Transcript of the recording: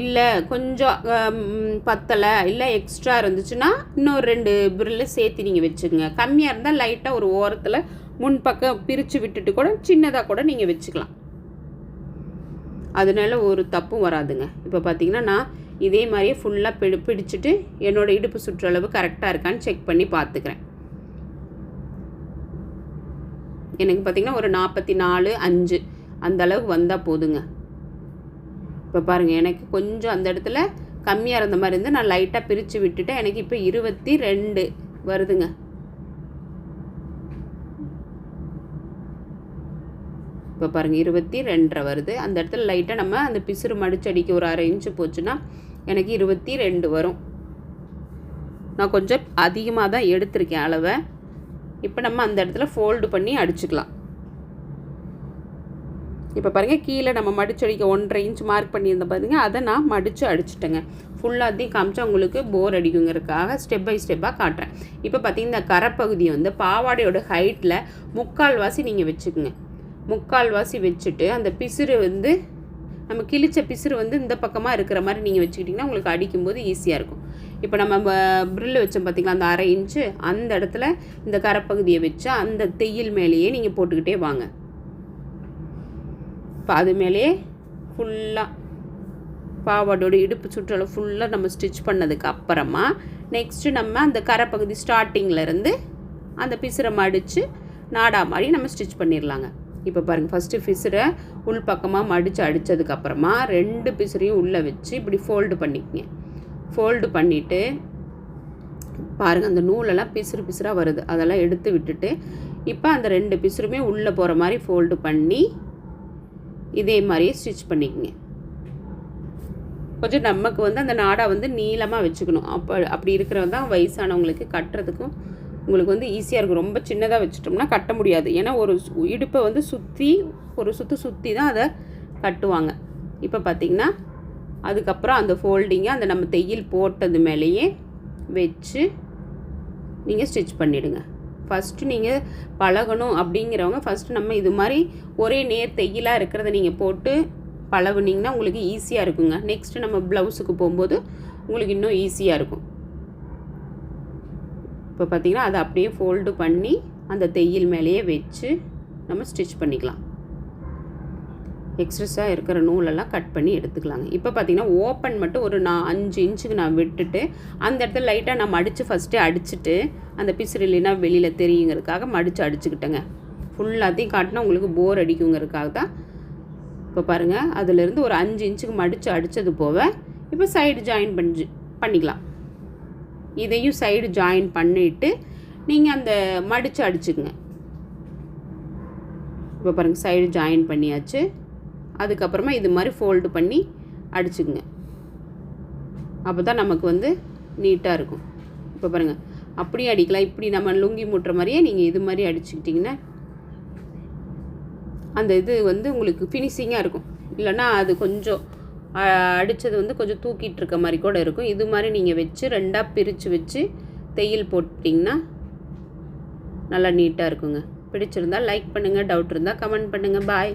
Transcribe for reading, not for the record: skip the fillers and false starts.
இல்லை கொஞ்சம் பத்தலை இல்லை எக்ஸ்ட்ரா இருந்துச்சுன்னா இன்னொரு 2 பிரில் சேர்த்து நீங்கள் வச்சுக்கோங்க. கம்மியாக இருந்தால் லைட்டாக ஒரு ஓரத்தில் முன்பக்கம் பிரித்து விட்டுட்டு கூட சின்னதாக கூட நீங்கள் வச்சுக்கலாம். அதனால ஒரு தப்பும் வராதுங்க. இப்போ பார்த்திங்கன்னா நான் இதே மாதிரியே ஃபுல்லாக பிடிச்சிட்டு என்னோடய இடுப்பு சுற்றளவு கரெக்டாக இருக்கான்னு செக் பண்ணி பார்த்துக்கிறேன். எனக்கு பார்த்திங்கன்னா ஒரு 44.5 அந்த அளவுக்கு வந்தால் போதுங்க. இப்போ பாருங்கள், எனக்கு கொஞ்சம் அந்த இடத்துல கம்மியாக இருந்த மாதிரி இருந்து நான் லைட்டாக பிரித்து விட்டுட்டேன். எனக்கு இப்போ 22 வருதுங்க. இப்போ பாருங்கள் 22.5 வருது. அந்த இடத்துல லைட்டாக நம்ம அந்த பிசுறு மடிச்சடிக்க ஒரு 1/2 இன்ச்சு போச்சுன்னா எனக்கு 22 வரும். நான் கொஞ்சம் அதிகமாக தான் எடுத்திருக்கேன் அளவை. இப்போ நம்ம அந்த இடத்துல ஃபோல்டு பண்ணி அடிச்சுக்கலாம். இப்போ பாருங்கள், கீழே நம்ம மடிச்சடிக்க 1/2 இன்ச் மார்க் பண்ணியிருந்தேன் பாருங்க, அதை நான் மடித்து அடிச்சிட்டேங்க. ஃபுல்லாத்தையும் காமிச்சா உங்களுக்கு போர் அடிக்குங்கிறதுக்காக ஸ்டெப் பை ஸ்டெப்பாக காட்டுறேன். இப்போ பார்த்திங்கன்னா இந்த கரைப்பகுதியை வந்து பாவாடையோட ஹைட்டில் 3/4 வாசி நீங்கள் வச்சுக்குங்க. 3/4 வாசி வச்சுட்டு அந்த பிசுறு வந்து நம்ம கிழிச்ச பிசுறு வந்து இந்த பக்கமாக இருக்கிற மாதிரி நீங்கள் வச்சுக்கிட்டிங்கன்னா உங்களுக்கு அடிக்கும்போது ஈஸியாக இருக்கும். இப்போ நம்ம ப்ரில் வச்சோம் பார்த்திங்களா, அந்த 1/2 இன்ச்சு அந்த இடத்துல இந்த கரைப்பகுதியை வச்சு அந்த தையல் மேலேயே நீங்கள் போட்டுக்கிட்டே வாங்க. இப்போ அது மேலேயே ஃபுல்லாக பாவாடோட இடுப்பு சுற்றளவு ஃபுல்லாக நம்ம ஸ்டிச் பண்ணதுக்கு அப்புறமா நெக்ஸ்ட்டு நம்ம அந்த கரைப்பகுதி ஸ்டார்டிங்கிலேருந்து அந்த பிசுரை மடித்து நாடா மாதிரி நம்ம ஸ்டிச் பண்ணிடலாங்க. இப்போ பாருங்கள், ஃபஸ்ட்டு பிசுரை உள் பக்கமாக மடித்து அடித்ததுக்கப்புறமா 2 பிசுரையும் உள்ளே வச்சு இப்படி ஃபோல்டு பண்ணிக்கங்க. ஃபோல்டு பண்ணிவிட்டு பாருங்கள், அந்த நூலெல்லாம் பிசுறாக வருது, அதெல்லாம் எடுத்து விட்டுட்டு இப்போ அந்த 2 பிசுருமே உள்ளே போகிற மாதிரி ஃபோல்டு பண்ணி இதே மாதிரியே ஸ்டிச் பண்ணிக்கங்க. கொஞ்சம் நமக்கு வந்து அந்த நாடா வந்து நீளமாக வச்சுக்கணும். அப்படி இருக்கிறவங்க தான் வயசானவங்களுக்கு கட்டுறதுக்கும் உங்களுக்கு வந்து ஈஸியாக இருக்கும். ரொம்ப சின்னதாக வச்சுட்டோம்னா கட்ட முடியாது. ஏன்னா ஒரு இடுப்பை வந்து ஒரு சுற்றி தான் அதை கட்டுவாங்க. இப்போ பார்த்திங்கன்னா அதுக்கப்புறம் அந்த ஃபோல்டிங்கை அந்த நம்ம தையல் போட்டது மேலேயே வச்சு நீங்கள் ஸ்டிச் பண்ணிவிடுங்க. ஃபஸ்ட்டு நீங்கள் பழகணும் அப்படிங்கிறவங்க ஃபஸ்ட்டு நம்ம இது மாதிரி ஒரே நேர் தையலாக இருக்கிறத நீங்கள் போட்டு பழகுனிங்கன்னா உங்களுக்கு ஈஸியாக இருக்குங்க. நெக்ஸ்ட்டு நம்ம ப்ளவுஸுக்கு போகும்போது உங்களுக்கு இன்னும் ஈஸியாக இருக்கும். இப்போ பார்த்திங்கன்னா அதை அப்படியே ஃபோல்டு பண்ணி அந்த தையல் மேலேயே வச்சு நம்ம ஸ்டிச் பண்ணிக்கலாம். எக்ஸ்ட்ரஸாக இருக்கிற நூலெல்லாம் கட் பண்ணி எடுத்துக்கலாங்க. இப்போ பார்த்திங்கன்னா ஓப்பன் மட்டும் ஒரு 5 இன்ச்சுக்கு நான் விட்டுட்டு அந்த இடத்துல லைட்டாக நான் மடித்து ஃபஸ்ட்டே அடிச்சுட்டு அந்த பிசுறு இல்லைன்னா வெளியில் தெரியுங்கிறதுக்காக மடித்து அடிச்சுக்கிட்டேங்க. ஃபுல்லாத்தையும் காட்டினா உங்களுக்கு போர் அடிக்குங்கிறதுக்காக தான். இப்போ பாருங்கள், அதிலேருந்து ஒரு 5 இன்ச்சுக்கு மடித்து அடித்தது போக இப்போ சைடு ஜாயின் பண்ணிக்கலாம். இதையும் சைடு ஜாயின் பண்ணிவிட்டு நீங்கள் அந்த மடித்து அடிச்சுக்குங்க. இப்போ பாருங்கள், சைடு ஜாயின் பண்ணியாச்சு. அதுக்கப்புறமா இது மாதிரி ஃபோல்டு பண்ணி அடிச்சுக்குங்க. அப்போ தான் நமக்கு வந்து நீட்டாக இருக்கும். இப்போ பாருங்கள், அப்படியே அடிக்கலாம். இப்படி நம்ம லுங்கி மூட்டுற மாதிரியே நீங்கள் இது மாதிரி அடிச்சுக்கிட்டிங்கன்னா அந்த இது வந்து உங்களுக்கு ஃபினிஷிங்காக இருக்கும். இல்லைன்னா அது கொஞ்சம் அடித்தது வந்து கொஞ்சம் தூக்கிட்டு இருக்க மாதிரி கூட இருக்கும். இது மாதிரி நீங்கள் வச்சு 2ஆக பிரித்து வச்சு தையல் போட்டிங்கன்னா நல்லா நீட்டாக இருக்குங்க. பிடிச்சிருந்தால் லைக் பண்ணுங்கள், டவுட் இருந்தால் கமெண்ட் பண்ணுங்கள். பாய்.